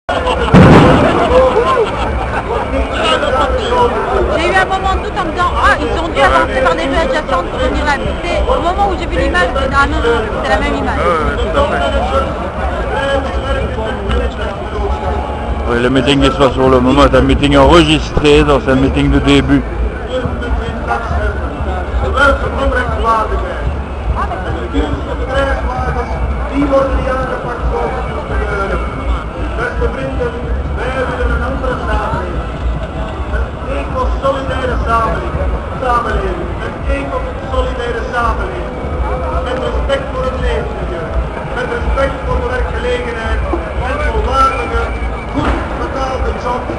J'ai eu un moment de doute en me disant ah ils ont dû avancer par des rues adjacentes pour venir là. C'est au moment où j'ai vu l'image, j'ai dit ah non, c'est la même image. Tout à fait. Oui, le meeting qui se passe pour le moment est un meeting enregistré, donc c'est un meeting de début. Die worden niet aangepakt voor beste vrienden, wij willen een andere samenleving. Een eco-solidaire samenleving. Een eco-solidaire samenleving. Met respect voor het leefmilieu. Met respect voor de werkgelegenheid. Met volwaardige, goed betaalde jobs.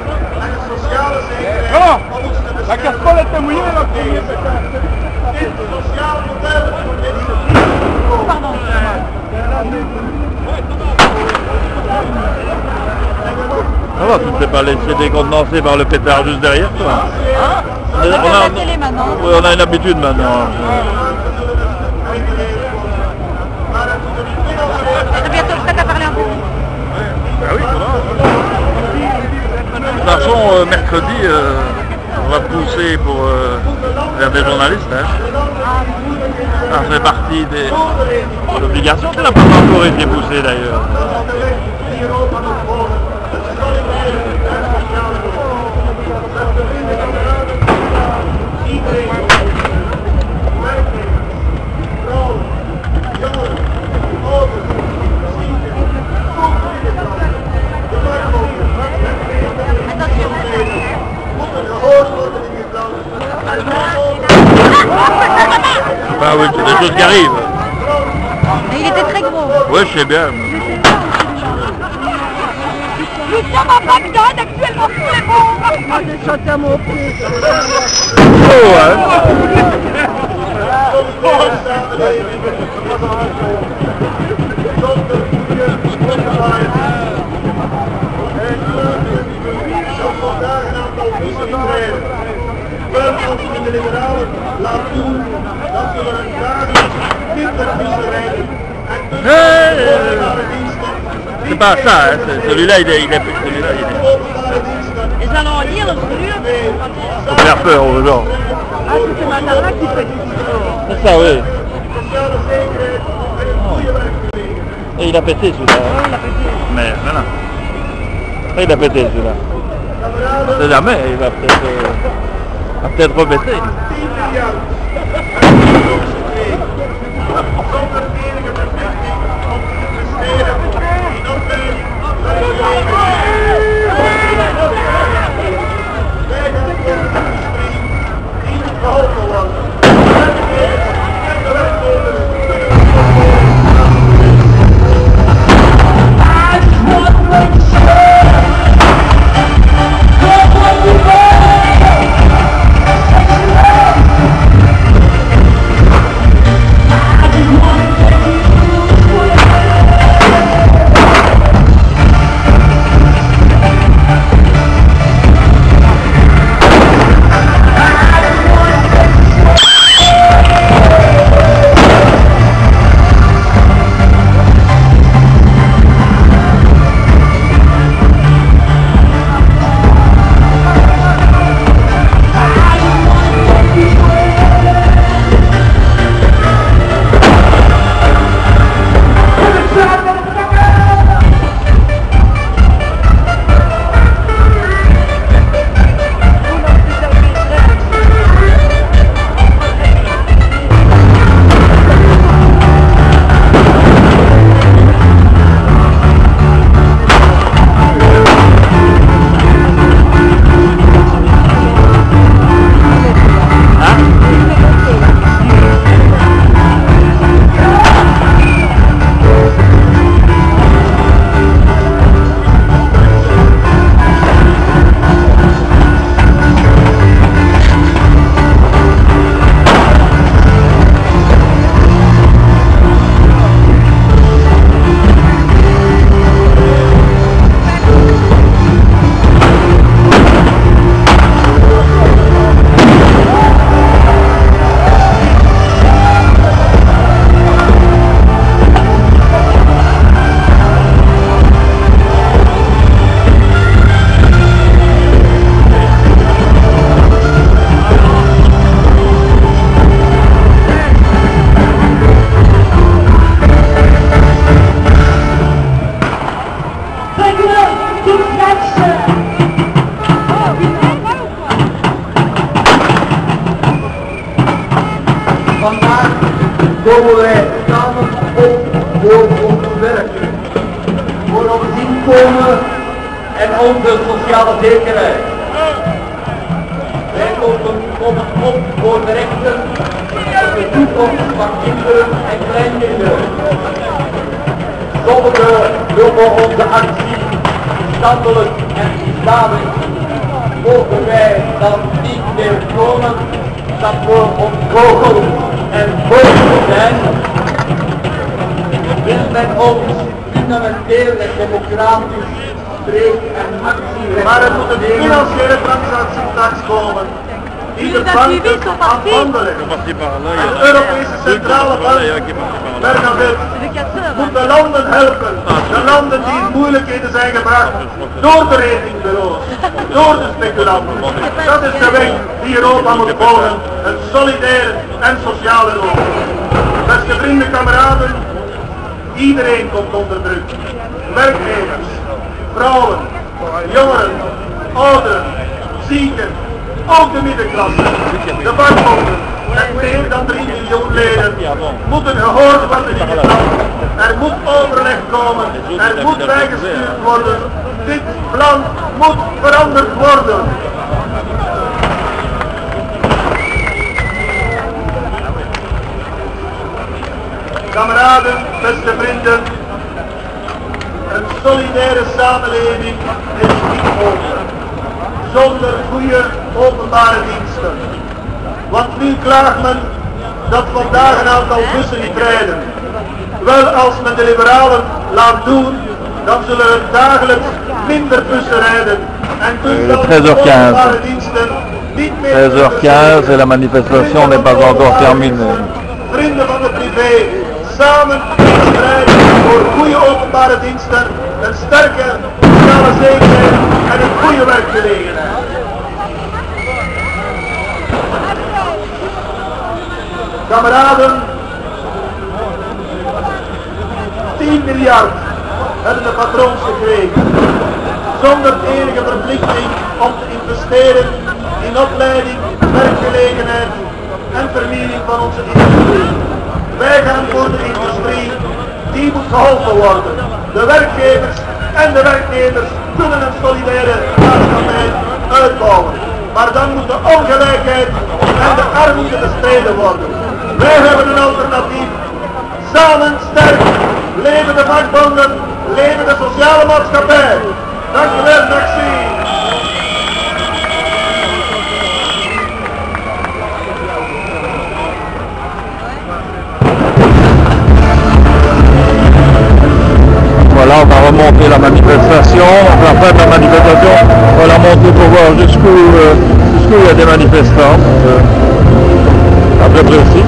En een sociale zekerheid om ons te beschermen. Dit sociaal model is Ça va, tu ne t'es pas laissé décontenancer par le pétard juste derrière toi. On a une habitude maintenant. C'est bientôt prêt à parler en public. Ben oui, de toute façon, mercredi, on va pousser pour vers des journalistes. Hein. Ça fait partie de l'obligation qui n'a pas encore été poussée d'ailleurs. Bah oui, c'est des choses qui arrivent. Mais il était très gros. Oui, je sais bien. Nous sommes en Bagdad actuellement tous les mots. Ah, j'ai chanté à mon pied. Oh, hein. De liberalen laat doen dat we een dagelijks minder missen rijden. C'est pas ça, hein. Celui-là il est... Celui-là, il est... Les allons lire le celui-là. Faut faire peur aux gens. Ah, c'est ce matin-là qui fait du C'est ça, oui. Et il a pété celui-là. il a pété. Mais voilà. Et il a pété celui-là. C'est jamais, il va peut-être repéter. I just want inkomen en onze sociale zekerheid. Wij komen op voor de rechten op de toekomst van kinderen en kleinkinderen. Sommigen noemen onze actie standelijk en islamelijk. Mogen wij dan niet meer tonen dat we ontgoocheld en boos zijn? Wil men ons fundamenteel en democratisch spreek- en actierecht. Maar het moet een financiële transactietax komen. Die de banken afhandelen. De Europese Centrale Bank moet de landen helpen. De landen die in moeilijkheden zijn gebracht door de ratingbureaus, door de speculanten. Dat is de weg die Europa moet volgen. Een solidaire en sociale Europa. Beste vrienden, kameraden, iedereen komt onder druk. Werknemers, vrouwen, jongeren, ouderen, zieken, ook de middenklasse, de vakbonden met meer dan 3 miljoen leden moeten gehoord worden in het land. Er moet overleg komen, er moet bijgestuurd worden. Dit plan moet veranderd worden. Kameraden, beste vrienden, een solidaire samenleving is niet mogelijk zonder goede openbare diensten. Want nu klaagt men dat vandaag een aantal bussen niet rijden. Wel, als men de liberalen laat doen, dan zullen er dagelijks minder bussen rijden. En dus zal de openbare diensten niet meer... 13h15 et la manifestation n'est pas encore terminée. Vrienden van de privé, samen strijden voor goede openbare diensten, een sterke sociale zekerheid en een goede werkgelegenheid. Kameraden, 10 miljard hebben de patrons gekregen, zonder enige verplichting om te investeren in opleiding, werkgelegenheid en vernieuwing van onze industrie. Wij gaan voor de industrie, die moet geholpen worden. De werkgevers en de werknemers kunnen een solidaire maatschappij uitbouwen. Maar dan moet de ongelijkheid en de armoede bestreden worden. Wij hebben een alternatief. Samen sterk, leven de vakbonden, leven de sociale maatschappij. Dank u wel, merci. Voilà, on va remonter la manifestation, on va faire la manifestation, on va la monter pour voir jusqu'où il y a des manifestants, à peu près ici.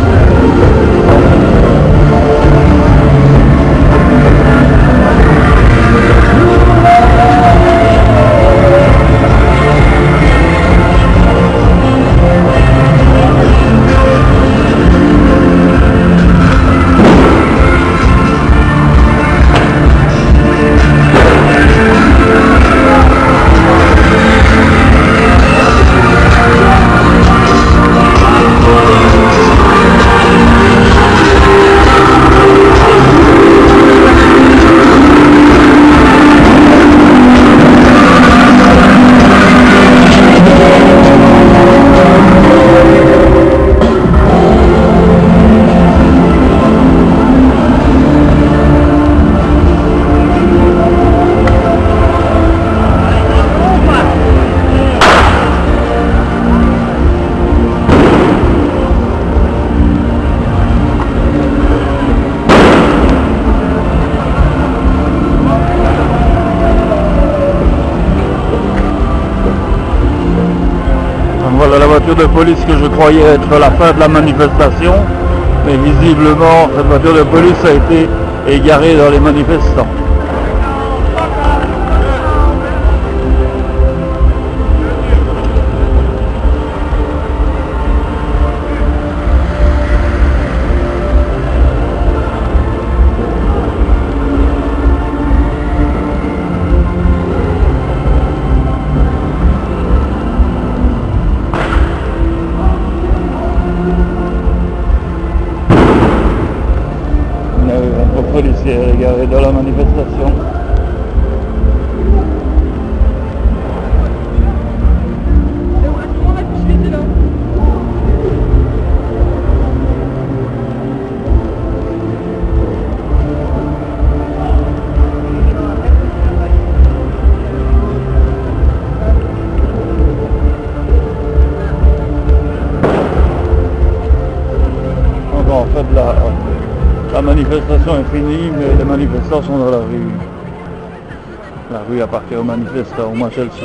Voilà la voiture de police que je croyais être la fin de la manifestation, mais visiblement cette voiture de police a été égarée dans les manifestants. Policiers égarés dans la manifestation. manifestation est finie, mais les manifestants sont dans la rue. La rue appartient aux manifestants, au moins celle-ci.